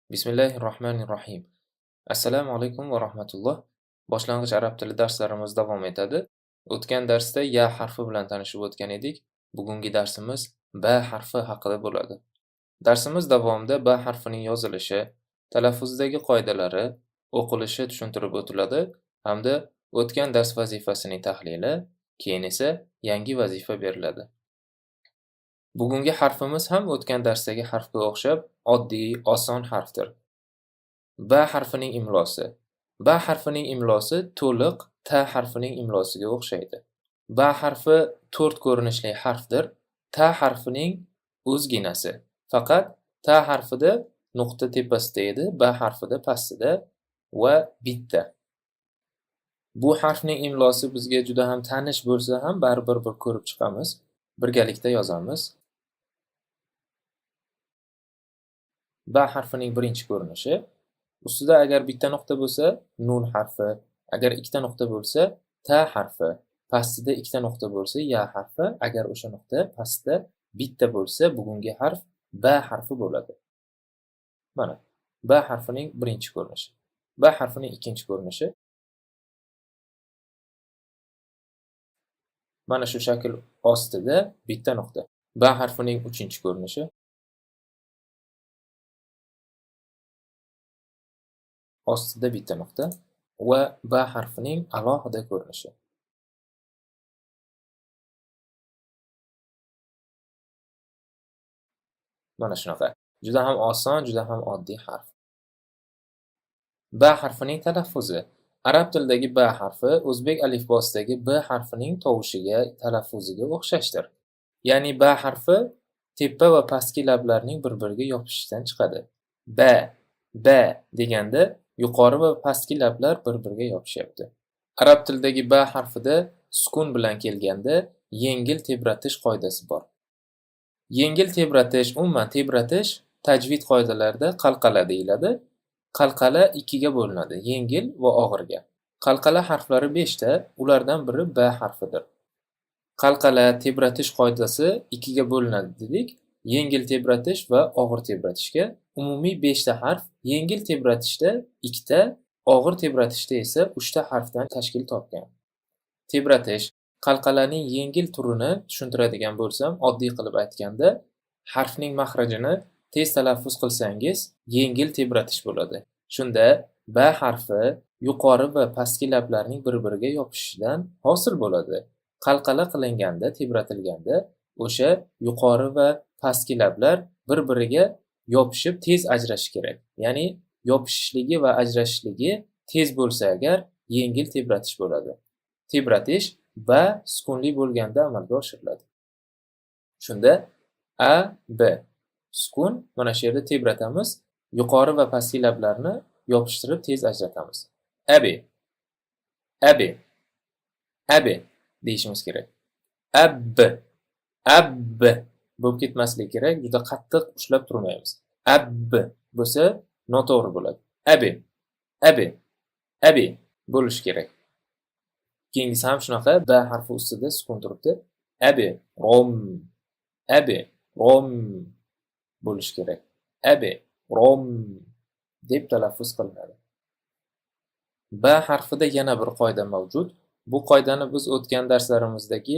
Bismillahirrohmanirrohim. Assalomu alaykum va rahmatulloh. Boshlang'ich arab tili darslarimiz davom etadi. O'tgan darsda ya harfi bilan tanishib o'tgan edik. Bugungi darsimiz ba harfi haqida bo'ladi. Darsimiz davomida ba harfining yozilishi, talaffuzdagi qoidalari, o'qilishi tushuntirib o'tiladi hamda o'tgan dars vazifasining tahlili, keyin esa yangi vazifa beriladi. Bugungi harfimiz ham o'tgan darsdagi harfga o'xshab oddiy, oson harfdir. Ba harfining imlosi. Ba harfining imlosi to'liq ta harfining imlosiga o'xshaydi. Ba harfi 4 ko'rinishli harfdir. Ta harfining o'zginasi. Faqat ta harfida nuqta tepasida edi, ba harfida pastida va bitta. Bu harfning imlosi bizga juda ham tanish bo'lsa ham baribir bir ko'rib chiqamiz. Birgalikda yozamiz. Ba harfining birinchi ko'rinishi. Ustida agar bitta nuqta bo'lsa, nun harfi, agar ikkita nuqta bo'lsa, ta harfi, pastida ikkita nuqta bo'lsa, ya harfi, agar o'sha nuqta pastda bitta bo'lsa, bugungi harf ba harfi bo'ladi. Mana, ba harfining birinchi ko'rinishi. Ba harfining ikkinchi ko'rinishi. Mana shu shakl ostida bitta nuqta. Ba harfining uchinchi ko'rinishi. Ostida bitta nuqta va ba harfining alohida ko'rinishi. Mana shunaqa. Juda ham oson, juda ham oddiy harf. Ba harfining talaffuzi. Arab tilidagi ba harfi o'zbek alifbosidagi b harfining tovushiga, talaffuziga o'xshashdir. Ya'ni ba harfi tepa va pastki lablarning bir-biriga yopishishidan chiqadi. Ba deganda yuqori va pastki lablar bir-biriga yopishyapti. Arab tilidagi ba harfida sukun bilan kelganda yengil tebratish qoidasi bor. Yengil tebratish, umuman tebratish tajvid qoidalarida qalqala deyiladi. Qalqala ikkiga bo'linadi, yengil va og'irga. Qalqala harflari 5 ta, ulardan biri ba harfidir. Qalqala tebratish qoidasi ikkiga bo'linadi dedik. Yengil tebratish va og'ir tebratishga. Umumiy 5 ta harf, yengil tebratishda 2 ta, og'ir tebratishda esa 3 ta harfdan tashkil topgan. Tebratish, qalqalaning yengil turini tushuntiradigan bo'lsam, oddiy qilib aytganda, harfning maxrajini tez talaffuz qilsangiz, yengil tebratish bo'ladi. Shunda ba harfi yuqori va pastki lablarning bir-biriga yopishishidan hosil bo'ladi. Qalqala qilinganda, tebratilganda, o'sha yuqori va pastki lablar bir-biriga yopishib tez ajrashishi kerak. Ya'ni yopishishligi va ajrashishligi tez bo'lsa agar yengil tebratish bo'ladi. Tebratish ba sukunli bo'lganda amalga oshiriladi. Shunda a, b sukun, mana shu yerda tebratamiz, yuqori va pastki lablarni yopishtirib tez ajratamiz. Abi deyishimiz kerak. Ab bo'lib ketmasligi kerak, juda qattiq ushlab turmaymiz. Ab bo'lsa noto'g'ri bo'ladi. Abi bo'lish kerak. Keyingisi ham shunaqa, ba harfi ustida sukun turibdi. Abi, rom bo'lish kerak. Abi, rom deb talaffuz qilinadi. Ba harfida yana bir qoida mavjud. Bu qoidani biz o'tgan darslarimizdagi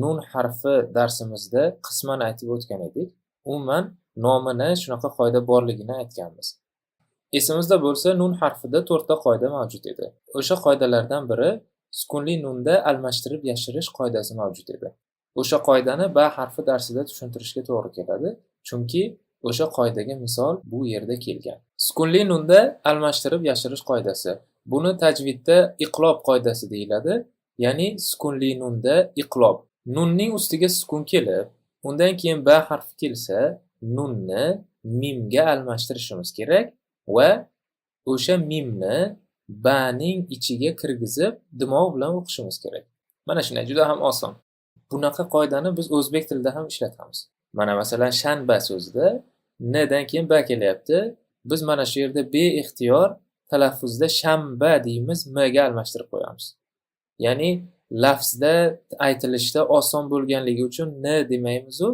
nun harfi darsimizda qisman aytib o'tgan edik. Umuman nomini shunaqa qoida borligini aytganmiz. Esimizda bo'lsa, nun harfida 4 ta qoida mavjud edi. O'sha qoidalardan biri sukunli nunda almashtirib yashirish qoidasi mavjud edi. O'sha qoidani ba harfi darsida tushuntirishga to'g'ri keladi, chunki o'sha qoidaga misol bu yerda kelgan. Sukunli nunda almashtirib yashirish qoidasi. Buni tajvidda iqlob qoidasi deyiladi. Ya'ni sukunli nunda iqlob. Nunning ustiga sukun kelib, undan keyin ba harfi kelsa, nunni mimga almashtirishimiz kerak va o'sha mimni baning ichiga kirgizib, dimog' bilan o'qishimiz kerak. Mana shunday, juda ham oson. Bunaqa qoidani biz o'zbek tilida ham ishlatamiz. Mana masalan, shanba so'zida n dan keyin ba kelyapti. Biz mana shu yerda beixtiyor talaffuzda shanba deymiz, m ga almashtirib qo'yamiz. Ya'ni lafzda aytilishda oson bo'lganligi uchun n demaymiz u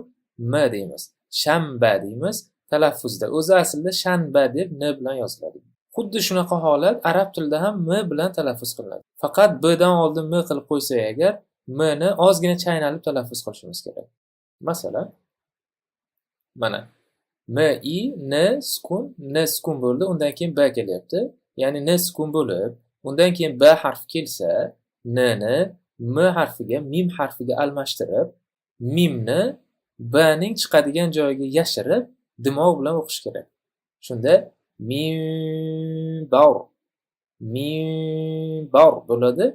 m deymiz. Shanba deymiz. talaffuzda. O'zi aslida shanba deb n bilan yoziladi. Xuddi shunaqa holat arab tilida ham m bilan talaffuz qilinadi. Faqat b dan oldin m qilib qo'ysak agar, m ni ozgina chaynalib talaffuz qilishimiz kerak. Masalan, mana m i n sukun bo'ldi, undan keyin b kelyapti. Ya'ni n sukun bo'lib, undan keyin b harfi kelsa, n ni m harfiga, mim harfiga almashtirib, mimni b ning chiqadigan joyiga yashirib, dimog bilan o'qish kerak. Shunda minbar bo'ladi.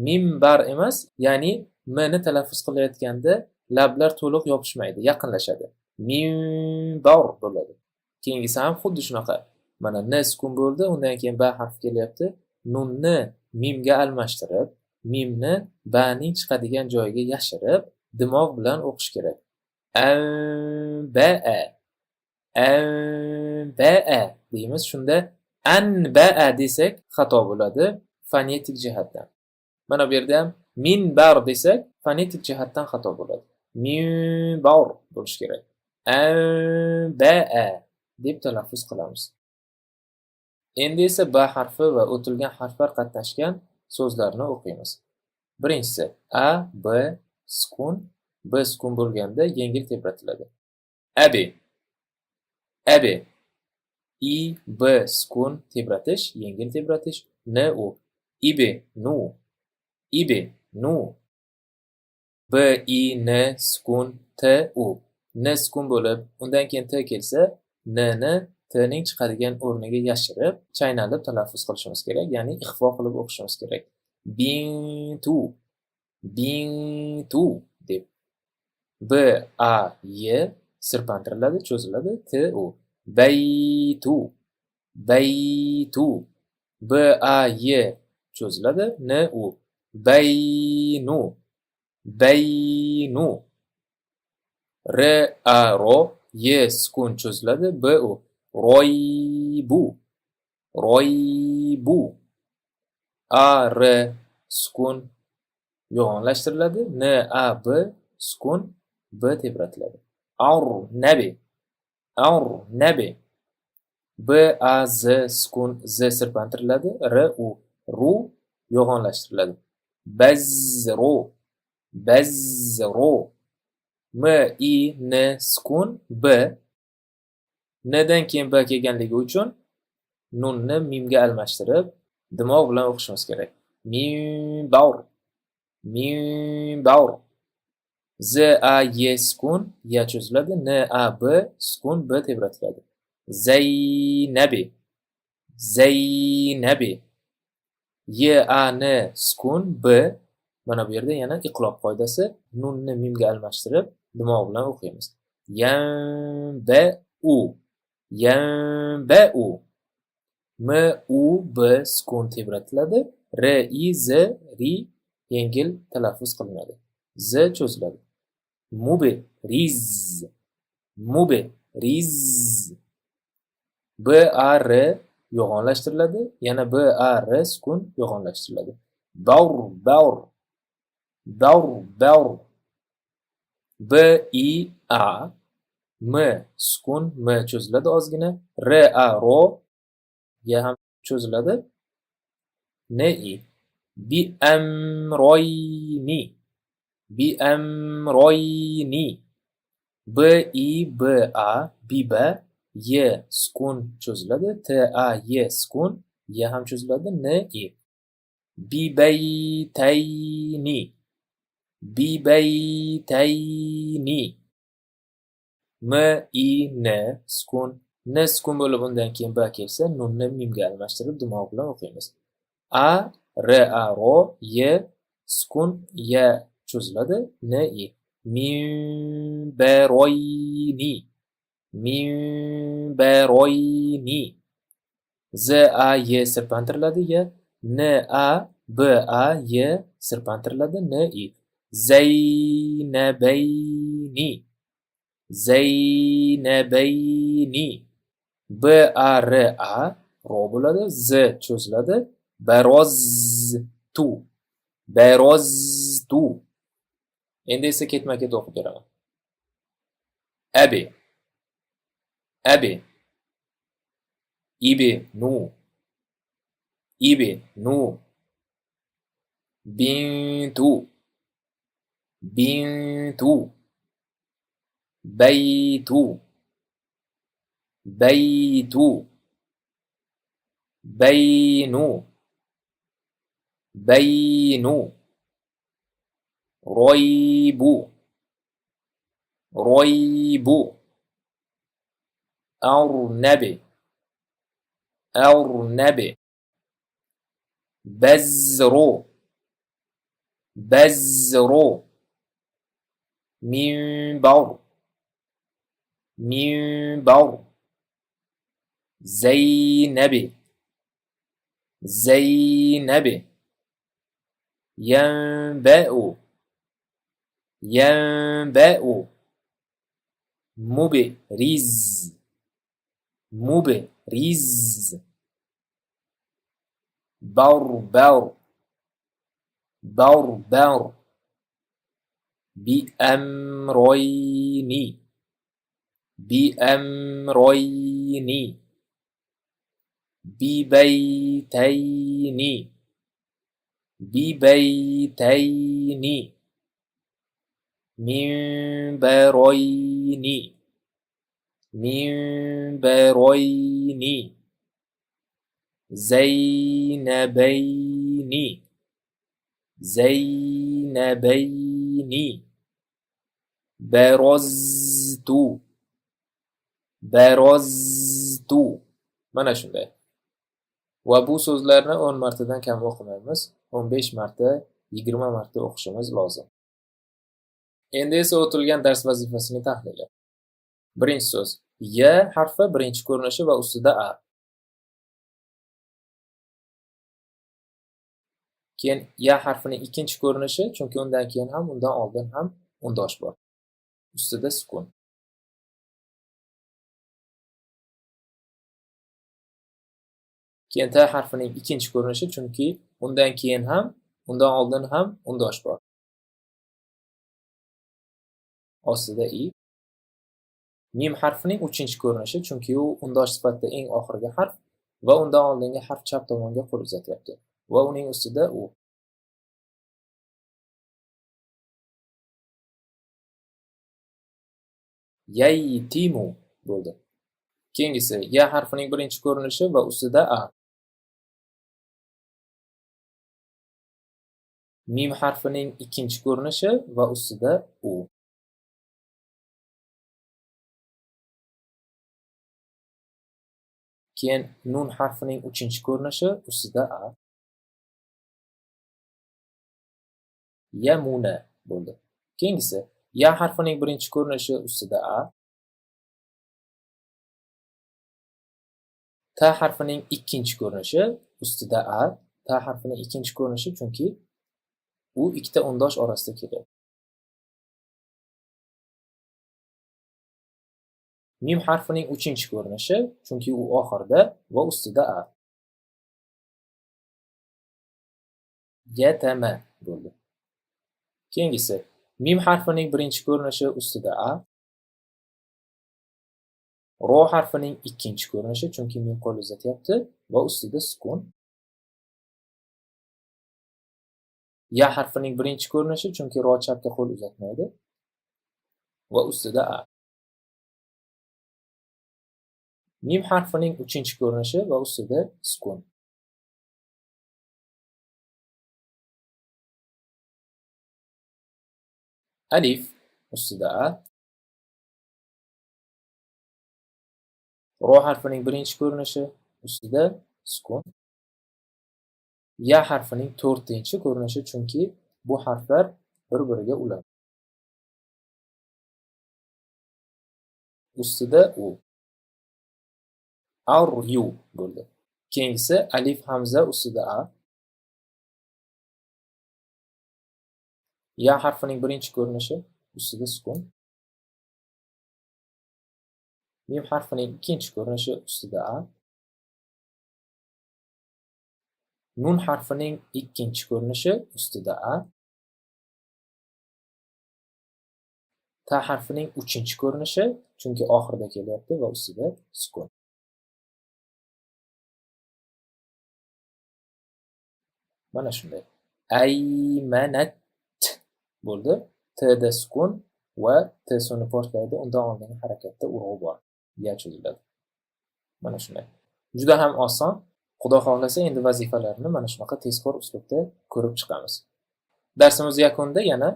Minbar emas, ya'ni m ni talaffuz qilayotganda lablar to'liq yopishmaydi, yaqinlashadi. Minbar bo'ladi. Keyingisi ham xuddi shunaqa. Mana n sukun bo'ldi, undan keyin b harfi kelyapti. Nunni mimga almashtirib, mimni b ning chiqadigan joyiga yashirib, dimog bilan o'qish kerak. Anba'a deymiz. Shunda anba'a desak xato bo'ladi fonetik jihatdan. Mana bu yerda ham minbar desak fonetik jihatdan xato bo'ladi. Minbar bo'lish kerak. Anba'a deb talaffuz qilamiz. Endi esa b harfi va o'tilgan harflar qatnashgan so'zlarni o'qiymiz. Birinchisi a, b sukun, b sukun bo'lganda yengil tebratiladi. Abi, i, b sukun tebratish, yengil tebratish, n, u. Ibi, nu. B, i, n sukun, t, u. N sukun bo'lib, undan keyin t kelsa, n ni t ning chiqadigan o'rniga yashirib, chaynalib talaffuz qilishimiz kerak, ya'ni ixvo qilib o'qishimiz kerak. Bintu deb. B, a, y sirpantiriladi, cho'ziladi, t, u. Baytu. B, a, y cho'ziladi, n, u. Baynu. R, a, ro, y sukun cho'ziladi, b, u. Roybu. A, r sukun yo'g'onlashtiriladi, n, a, b sukun, b tebratiladi. Arnabi. B, a, z sukun, z sirpantiriladi, r, u. Ru yo'g'onlashtiriladi. Bazro. M, i, n sukun, b. N dan keyin b kelganligi uchun nunni mimga almashtirib, dimog bilan o'qishimiz kerak. Minbar. Z, a, y sukun, ya cho'ziladi, n, a, b sukun, b tebratiladi. Zaynabi. Y, a, n sukun, b. Mana bu yerda yana iqlob qoidasi, nunni mimga almashtirib, dimog bilan o'qiymiz. Yanba'u. M, u, b sukun tebratiladi, r, i, z, ri yengil talaffuz qilinadi. Z cho'ziladi. Mubiriz. B, a, r yo'g'onlashtiriladi, yana b, a, r sukun yo'g'onlashtiriladi. Baur. B, i, a, m sukun, m cho'ziladi ozgina, r, a, ro ya ham cho'ziladi, n, i. Bi'amroyni. B, i, b, a, biba, y sukun cho'ziladi, t, a, y sukun, y ham cho'ziladi, n, i. Bibaytayni. M, i, n sukun, n sukun bo'lib undan keyin b kelsa, nunni mimga almashtirib dimog bilan o'qiymiz. A, r, a, ro, y sukun, y cho'ziladi, n, i. Minbaroyni. Z, a, y sirpantiriladi, y. N, a, b, a, y sirpantiriladi, n, i. Zaynabayni. B, a, r, a ro bo'ladi, z cho'ziladi, baroztu. Endi esa ketma-ket o'qib beraman. abi, ibnu, ibnu, bintu, bintu, baytu, baytu, baynu, baynu, roybu, roybu, arnabi, arnabi, بزرو، بزرو، منبر، منبر، زينب، زينب، ينبأ، ينبأ، مبرز، مبرز، بربر، بربر، بأمرين، بأمرين، ببيتين، ببيتين، منبرين، منبرين، زينبين، زينبين، برزت، برزت. Mana shunday. Va bu so'zlarni 10 martadan kam o'qimaymiz. 15 marta, 20 marta o'qishimiz lozim. Endi esa o'tilgan dars vazifasining tahlili. Birinchi so'z. Y harfi birinchi ko'rinishi va ustida a. Keyin ya harfining ikkinchi ko'rinishi, chunki undan keyin ham, undan oldin ham undosh bor. Ustida sukun. Keyin ta harfining ikkinchi ko'rinishi, chunki undan keyin ham, undan oldin ham undosh bor. Ostida i. Mim harfining uchinchi ko'rinishi, chunki u undosh sifatida eng oxirgi harf va undan oldingi harf chap tomonga qo'l uzatyapti. Va uning ustida u. Yaytimu bo'ldi. Keyingisi ya harfining birinchi ko'rinishi va ustida a. Mim harfining ikkinchi ko'rinishi va ustida u. Keyin nun harfining uchinchi ko'rinishi ustida a. Yamuna bo'ldi. Keyingisi ya harfining birinchi ko'rinishi ustida a. Ta harfining ikkinchi ko'rinishi ustida a. Ta harfining ikkinchi ko'rinishi, chunki u ikkita undosh orasida keladi. Mim harfining uchinchi ko'rinishi, chunki u oxirida va ustida a. Yatama bo'ldi. Keyingisi mim harfining birinchi ko'rinishi ustida a. Ro harfining ikkinchi ko'rinishi, chunki mim qo'l uzatyapti va ustida sukun. Ya harfining birinchi ko'rinishi, chunki ro chapga qo'l uzatmaydi va ustida a. Mim harfining uchinchi ko'rinishi va ustida sukun. Alif ustida a. Ro harfining birinchi ko'rinishi ustida sukun. Ya harfining to'rtinchi ko'rinishi, chunki bu harflar bir-biriga uladi. Ustida u. Ar-yu bo'ldi. Keyingisi alif hamza ustida a. Ya harfining birinchi ko'rinishi ustida sukun. Mim harfining ikkinchi ko'rinishi ustida a. Nun harfining ikkinchi ko'rinishi ustida a. ta harfining 3-ko'rinishi, chunki oxirida kelyapti va ustida sukun. Mana shunday. Aymanat bo'ldi. T'da sukun va T soni portlaydi. Undan oldingi harakatda urg'u bor. Ya cho'ziladi. Mana shunday. Juda ham oson. Xudo xohlasa endi vazifalarni mana shunaqa tezkor uslubda ko'rib chiqamiz. Darsimiz yakunida yana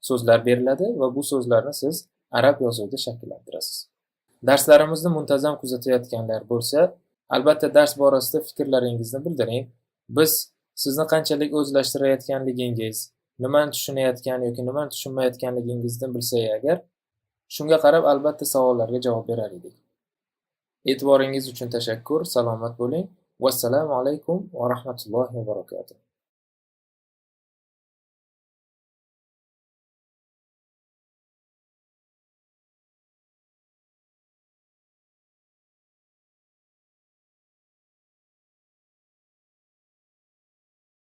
so'zlar beriladi va bu so'zlarni siz arab yozuvida shakllantirasiz. Darslarimizni muntazam kuzatayotganlar bo'lsa, albatta dars borasida fikrlaringizni bildiring. Biz sizni qanchalik o'zlashtirayotganligingiz, nimani tushunayotgan yoki nimani tushunmayotganligingizni bilsak agar, shunga qarab albatta savollarga javob berar edik. E'tiboringiz uchun tashakkur, salomat bo'ling. Vassalomu alaykum va rahmatullohi va barakatuh.